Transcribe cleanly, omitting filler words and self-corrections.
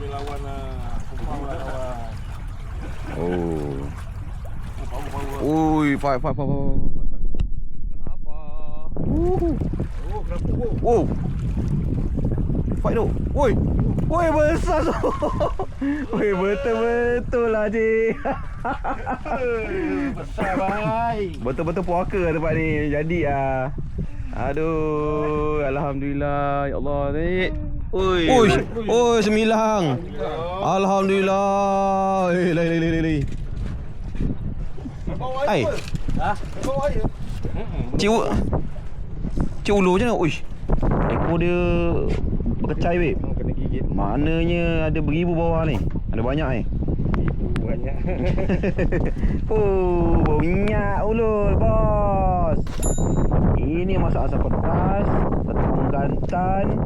dia lawan Kumpang lah lawan. Oh. Power. Ui, fight. Kenapa? Oh, kenapa? Oh. Fight tu. Woi. Woi, besar tu. Woi, betul-betul lah, Cik. Besar baik. Betul-betul puaka lah tempat ni. Jadi ah. Aduh, alhamdulillah. Ya Allah, Cik. Oi, semilang. Alhamdulillah. Lai. Hai. Ha? Bawa air. Cik ulu macam mana? Uish. Ekor dia berkecai, babe. Kena gigit. Maknanya ada beribu bawah ni. Ada banyak ni. Banyak. Oh, minyak ulur, bos. Ini masak asam pedas, tepung gantan.